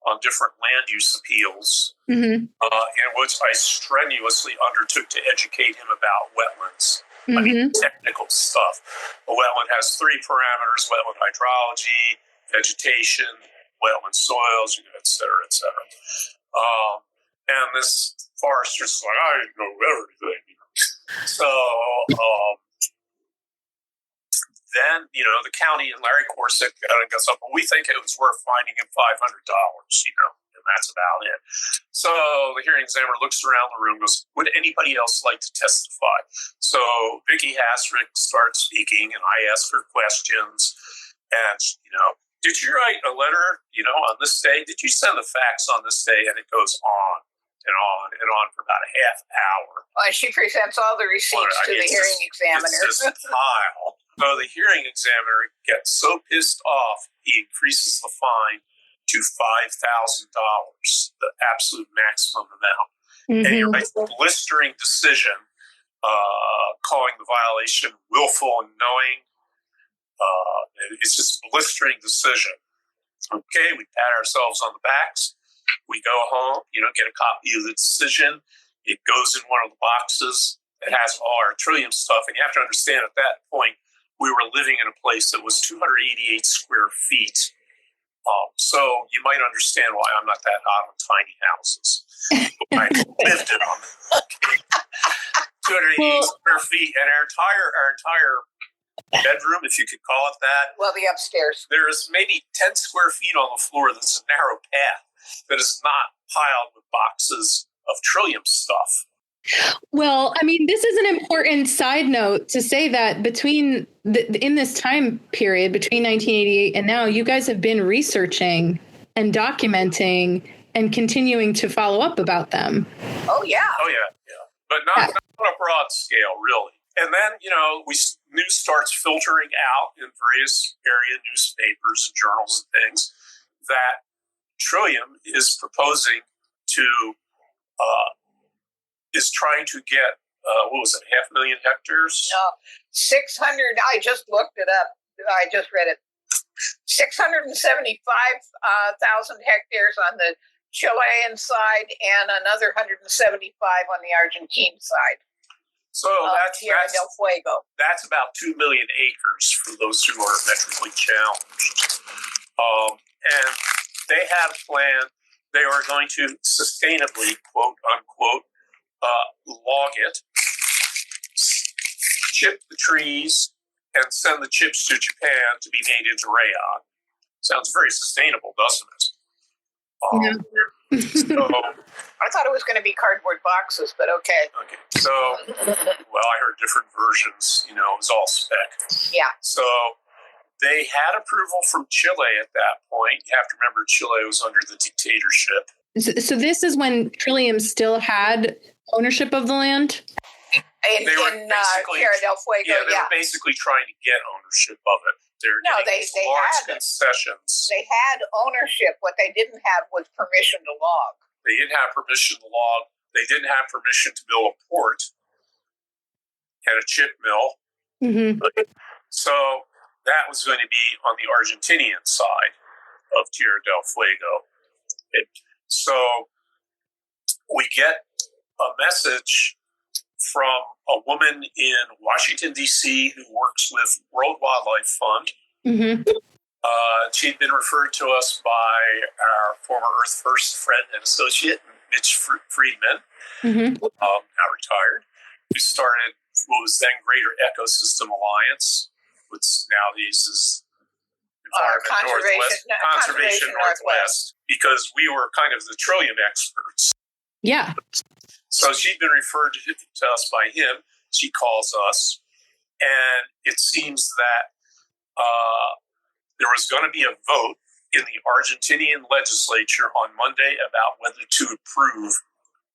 on different land use appeals, in which I strenuously undertook to educate him about wetlands. I mean, technical stuff. A wetland has 3 parameters: wetland hydrology, vegetation, wetland soils, et cetera, et cetera. And this forester's like, I know everything. So then, the county and Larry Corsick goes up, well, we think it was worth finding him $500, and that's about it. So the hearing examiner looks around the room, goes, would anybody else like to testify? So Vicki Hasrick starts speaking, and I ask her questions. And, did you write a letter, on this day? Did you send the fax on this day? And it goes on and on and on for about a half hour. Well, she presents all the receipts to the hearing examiner. It's just a pile. So the hearing examiner gets so pissed off, he increases the fine to $5,000, the absolute maximum amount. And he writes a blistering decision calling the violation willful and knowing. It's just a blistering decision. Okay, we pat ourselves on the backs. We go home, get a copy of the decision. It goes in one of the boxes. It has all our Trillium stuff. And you have to understand, at that point, we were living in a place that was 288 square feet. So you might understand why I'm not that hot on tiny houses. I lived in them. 288 square feet. And our entire bedroom, if you could call it that. Well, the upstairs. There's maybe 10 square feet on the floor that's a narrow path that is not piled with boxes of Trillium stuff. Well, I mean, this is an important side note to say that in this time period between 1988 and now, you guys have been researching and documenting and continuing to follow up about them. Oh, yeah. But not on a broad scale, really. And then, news starts filtering out in various area newspapers and journals and things that Trillium is proposing to, is trying to get, 500,000 hectares? No, 600, I just looked it up. I just read it. 675,000 hectares on the Chilean side and another 175 on the Argentine side. So that's del Fuego. That's about 2 million acres for those who are metrically challenged. And they have planned, they are going to sustainably, quote unquote, log it, chip the trees, and send the chips to Japan to be made into rayon. Sounds very sustainable, doesn't it? So, I thought it was going to be cardboard boxes, but okay. So, well, I heard different versions. It was all spec. Yeah. So they had approval from Chile at that point. You have to remember Chile was under the dictatorship. So this is when Trillium still had ownership of the land? In Tierra del Fuego, they were basically trying to get ownership of it. They large concessions. They had ownership. What they didn't have was permission to log. They didn't have permission to log. They didn't have permission to build a port and a chip mill. So that was going to be on the Argentinian side of Tierra del Fuego. So we get a message from a woman in Washington, D.C. who works with World Wildlife Fund. She'd been referred to us by our former Earth First friend and associate, Mitch Friedman, now retired, who started what was then Greater Ecosystem Alliance, which nowadays is Conservation Northwest, because we were kind of the Trillium experts. Yeah. So she'd been referred to us by him. She calls us, and it seems that there was going to be a vote in the Argentinian legislature on Monday about whether to approve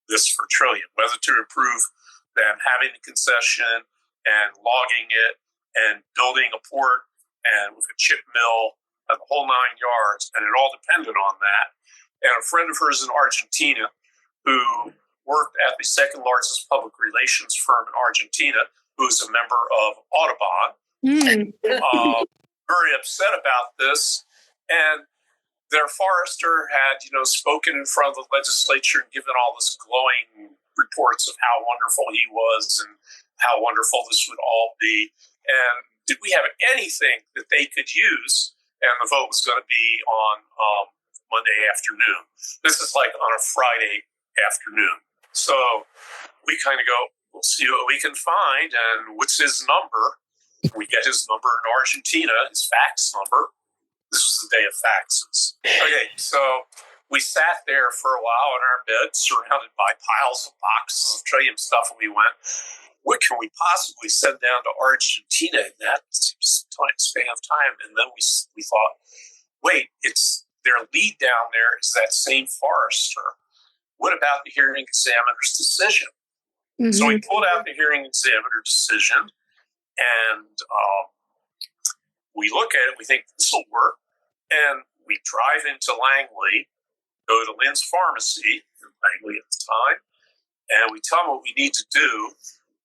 this for Trillium, whether to approve them having the concession, and logging it and building a port and with a chip mill and the whole 9 yards, and it all depended on that. And a friend of hers in Argentina who worked at the second largest public relations firm in Argentina, who's a member of Audubon, very upset about this. And their forester had, spoken in front of the legislature and given all this glowing reports of how wonderful he was and how wonderful this would all be. And did we have anything that they could use? And the vote was going to be on Monday afternoon. This is like on a Friday afternoon. So we kind of go, we'll see what we can find. And what's his number? We get his number in Argentina, his fax number. This was the day of faxes. Okay, so we sat there for a while in our bed, surrounded by piles of boxes of Trillium stuff, and we went, what can we possibly send down to Argentina in that span of time? And then we thought, wait, it's their lead down there is that same forester. What about the hearing examiner's decision? Mm-hmm. So we pulled out the hearing examiner decision, and we look at it, we think this will work, and we drive into Langley, go to Lynn's Pharmacy in Langley at the time, and we tell him what we need to do,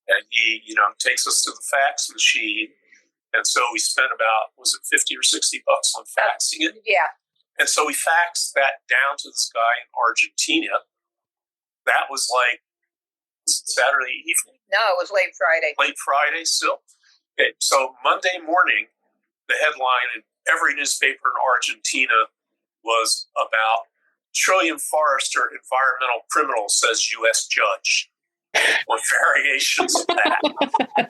and he, takes us to the fax machine, and so we spent about, was it $50 or $60 on faxing it? Yeah. And so we faxed that down to this guy in Argentina. That was like Saturday evening. No, it was late Friday. Late Friday still? Okay, so Monday morning, the headline in every newspaper in Argentina was about Trillium Forester environmental criminal, says U.S. judge. Or variations of that.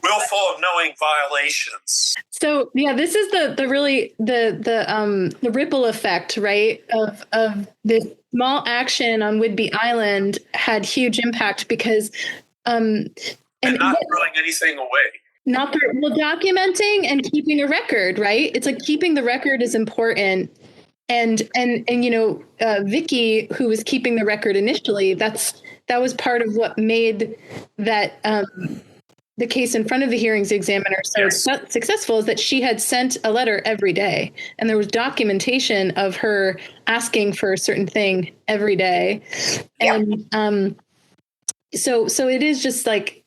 Willful of knowing violations. So yeah, this is the really the ripple effect, right? Of this small action on Whidbey Island had huge impact because and not throwing anything away. Documenting and keeping a record, right? It's like keeping the record is important. And Vicky, who was keeping the record initially, that was part of what made that the case in front of the hearings examiner so successful, is that she had sent a letter every day, and there was documentation of her asking for a certain thing every day. Yep. And so it is just like,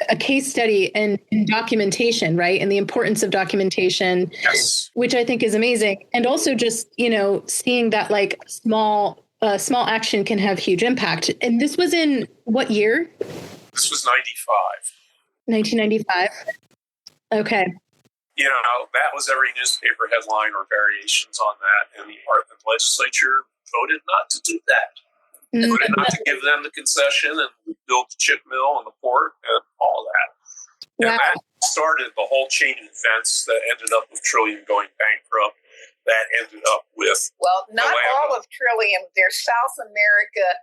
a case study in documentation, right? And the importance of documentation, yes, which I think is amazing. And also just, seeing that like small action can have huge impact. And this was in what year? This was 95. 1995. Okay. That was every newspaper headline or variations on that. And the legislature voted not to do that. Voted not to give them the concession and build the chip mill and the port and all of that. And that started the whole chain of events that ended up with Trillium going bankrupt. That ended up with... Well, not all of Trillium. Their South America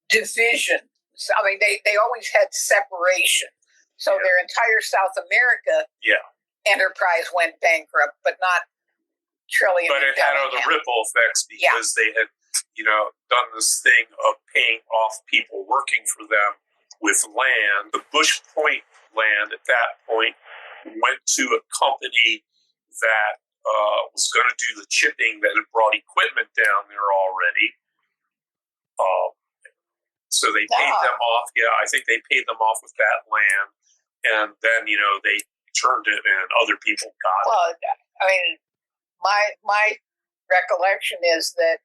division. I mean, they always had separation. So their entire South America enterprise went bankrupt, but not Trillium. But it had other ripple effects because they had, done this thing of paying off people working for them with land. The Bush Point land at that point went to a company that was going to do the chipping, that had brought equipment down there already. So they paid them off. Yeah, I think they paid them off with that land. And then, they turned it and other people got it. Well, I mean, my recollection is that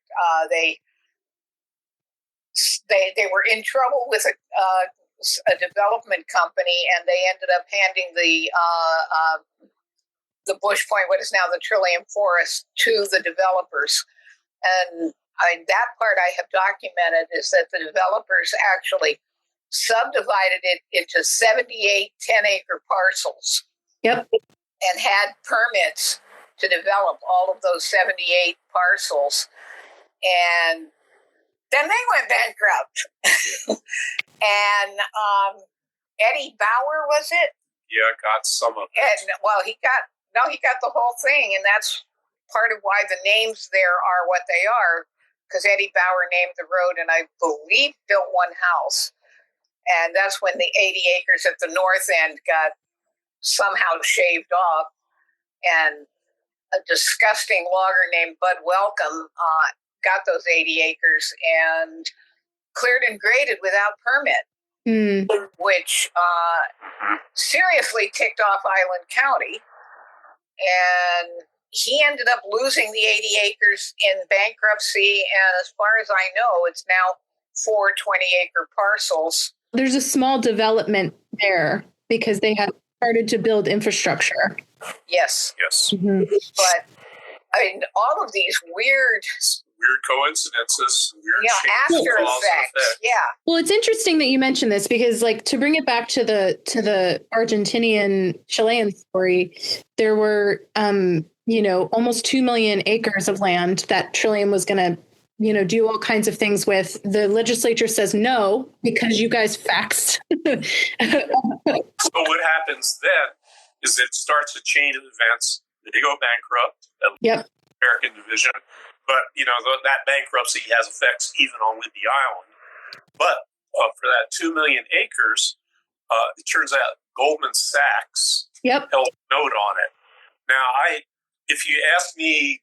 they were in trouble with a development company, and they ended up handing the Bush Point, what is now the Trillium Forest, to the developers. And that part I have documented, is that the developers actually subdivided it into 78 10-acre parcels. Yep. And had permits to develop all of those 78 parcels. And then they went bankrupt. And Eddie Bauer, was it? Yeah, got some of it. And, he got the whole thing. And that's part of why the names there are what they are, because Eddie Bauer named the road and I believe built one house. And that's when the 80 acres at the north end got somehow shaved off. And a disgusting logger named Bud Welcome got those 80 acres and cleared and graded without permit, which seriously ticked off Island County. And he ended up losing the 80 acres in bankruptcy. And as far as I know, it's now 4 20-acre parcels. There's a small development there because they have started to build infrastructure. Yes. Mm-hmm. But I mean, all of these weird coincidences, weird after effects. Yeah. Well, it's interesting that you mentioned this because, like, to bring it back to the Argentinian Chilean story, there were almost 2 million acres of land that Trillium was going to do all kinds of things with. The legislature says no because you guys faxed. So what happens then is it starts a chain of events. They go bankrupt. Yep. American division. But, that bankruptcy has effects even on Whidbey Island. But for that 2 million acres, it turns out Goldman Sachs held a note on it. Now, if you ask me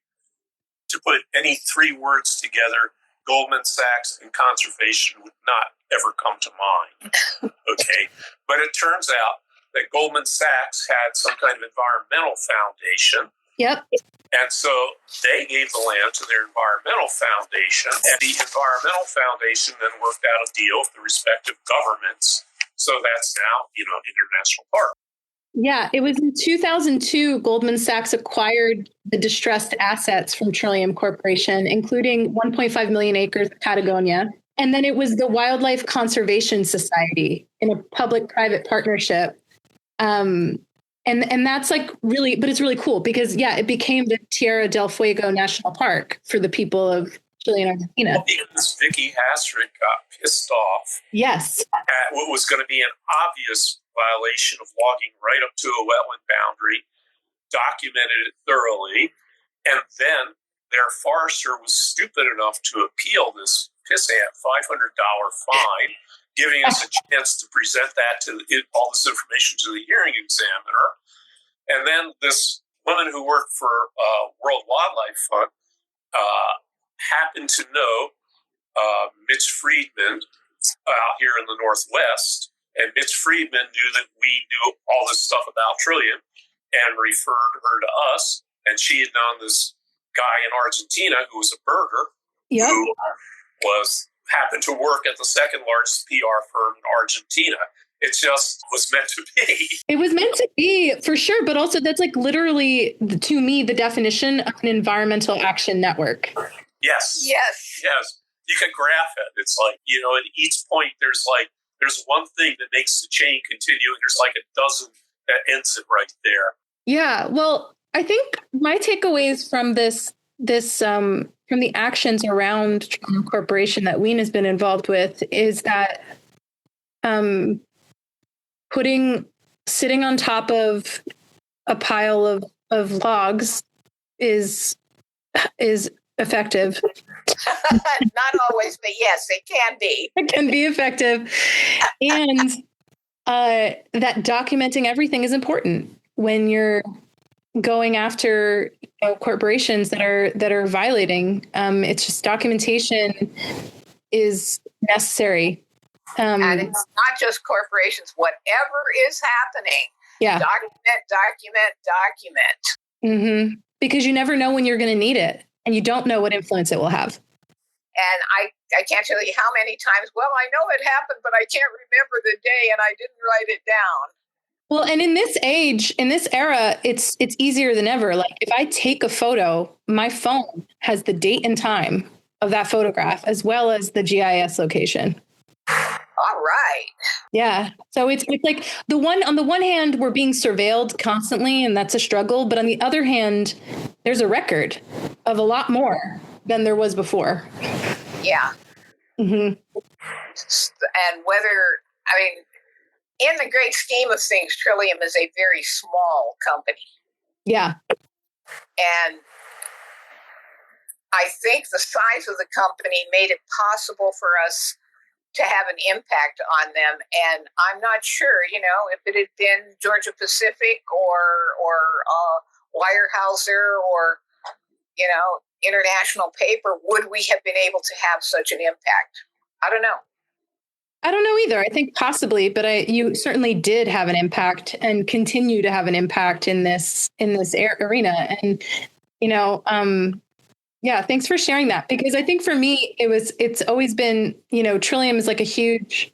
to put any 3 words together, Goldman Sachs and conservation would not ever come to mind. Okay. But it turns out that Goldman Sachs had some kind of environmental foundation. Yep. And so they gave the land to their environmental foundation, and the environmental foundation then worked out a deal with the respective governments. So that's now, international park. Yeah, it was in 2002, Goldman Sachs acquired the distressed assets from Trillium Corporation, including 1.5 million acres of Patagonia. And then it was the Wildlife Conservation Society in a public-private partnership. And that's like really, but it's really cool because, it became the Tierra del Fuego National Park for the people of Chile and Argentina. Well, because Vicky Hasrick got pissed off. Yes. At what was going to be an obvious violation of logging right up to a wetland boundary, documented it thoroughly, and then their forester was stupid enough to appeal this pissant $500 fine, giving us a chance to present that all this information to the hearing examiner. And then this woman who worked for World Wildlife Fund happened to know Mitch Friedman out here in the Northwest. And Mitch Friedman knew that we knew all this stuff about Trillium and referred her to us. And she had known this guy in Argentina who was a burger who happened to work at the second largest PR firm in Argentina. It just was meant to be. It was meant to be, for sure. But also that's like literally, to me, the definition of an environmental action network. Yes. Yes. Yes. You can graph it. It's like, at each point there's one thing that makes the chain continue, and there's like a dozen that ends it right there. Yeah. Well, I think my takeaways from this from the actions around Trillium Corporation that WEAN has been involved with is that sitting on top of a pile of logs is effective. Not always, but yes, it can be. It can be effective. And that documenting everything is important when you're going after corporations that are violating. It's just documentation is necessary. And it's not just corporations. Whatever is happening, document. Mm-hmm. Because you never know when you're going to need it, and you don't know what influence it will have. And I can't tell you how many times, well, I know it happened, but I can't remember the day, and I didn't write it down. Well, and in this era, it's easier than ever. Like if I take a photo, my phone has the date and time of that photograph, as well as the GIS location. All right. Yeah. So it's like on the one hand, we're being surveilled constantly, and that's a struggle. But on the other hand, there's a record of a lot more than there was before. Yeah. Mm-hmm. And in the great scheme of things, Trillium is a very small company. Yeah. And I think the size of the company made it possible for us to have an impact on them. And I'm not sure, if it had been Georgia Pacific or Weyerhaeuser or, International Paper, would we have been able to have such an impact? I don't know. I don't know either. I think possibly, but you certainly did have an impact and continue to have an impact in this arena. And, yeah, thanks for sharing that, because I think for me, it's always been, Trillium is like a huge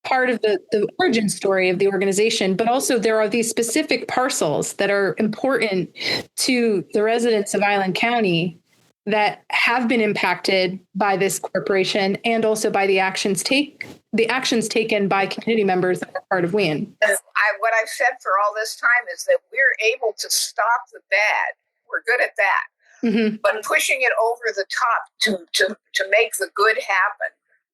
part of the origin story of the organization, but also there are these specific parcels that are important to the residents of Island County that have been impacted by this corporation and also by the actions taken by community members that are part of WEAN. What I've said for all this time is that we're able to stop the bad. We're good at that. Mm-hmm. But pushing it over the top to make the good happen,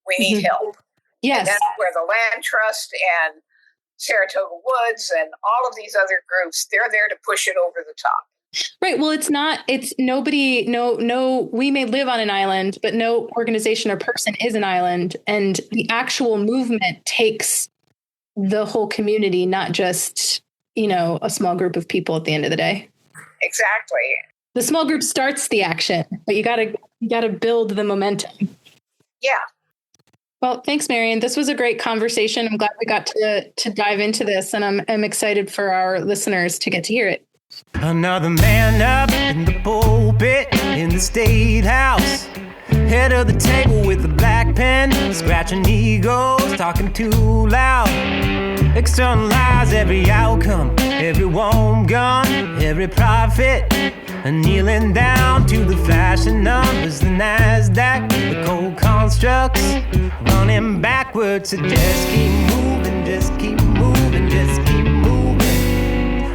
we need help. Yes. And that's where the Land Trust and Saratoga Woods and all of these other groups, they're there to push it over the top. Right. Well, we may live on an island, but no organization or person is an island. And the actual movement takes the whole community, not just, a small group of people at the end of the day. Exactly. The small group starts the action, but you gotta build the momentum. Yeah. Well, thanks, Marianne. This was a great conversation. I'm glad we got to dive into this, and I'm excited for our listeners to get to hear it. Another man up in the pulpit in the State House, head of the table with the black pen, scratching egos, talking too loud, externalize every outcome, every warm gun, every profit, and kneeling down to the flashing numbers, the NASDAQ, the cold constructs, running backwards to just keep moving, just keep moving, just keep moving.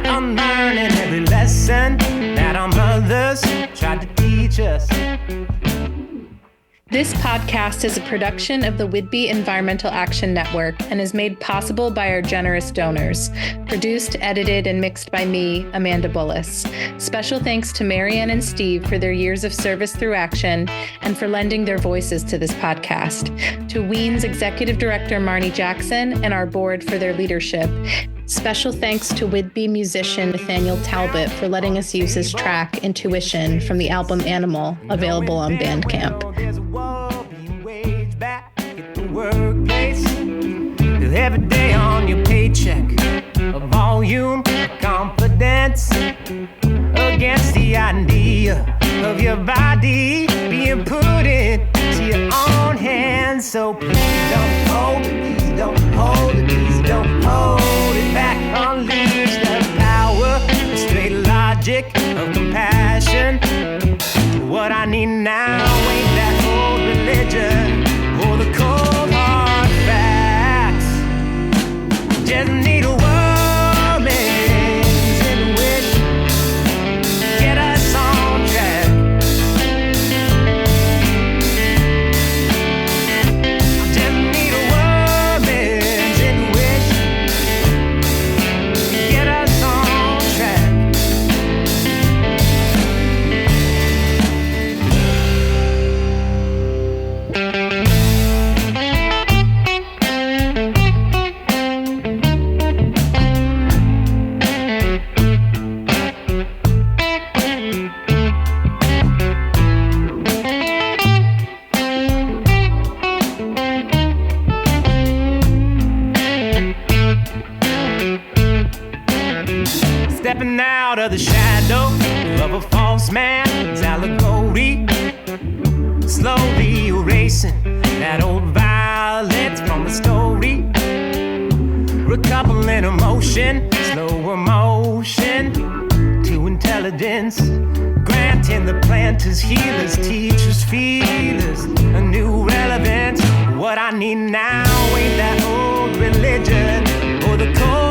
I'm learning every lesson that our mothers tried to teach us. This podcast is a production of the Whidbey Environmental Action Network and is made possible by our generous donors. Produced, edited, and mixed by me, Amanda Bullis. Special thanks to Marianne and Steve for their years of service through action and for lending their voices to this podcast. To WEAN's Executive Director, Marnie Jackson, and our board for their leadership. Special thanks to Whidbey musician Nathaniel Talbot for letting us use his track Intuition from the album Animal, available on Bandcamp. There's a war being waged back at the workplace. Every day on your paycheck, a volume of confidence against the idea of your body being put into your own hands. So please don't hold it, please don't hold it, please don't hold it back. Unleash the power, the straight logic of compassion. What I need now ain't that old religion or the cold hard facts. Just need a woman's intuition, get us on track. Just need a woman's intuition, get us on track. Stepping out of the shadow of a false man's allegory, slowly erasing that old violence from the story, recoupling emotion, slow emotion to intelligence, granting the planters, healers, teachers, feelers a new relevance. What I need now ain't that old religion or the cold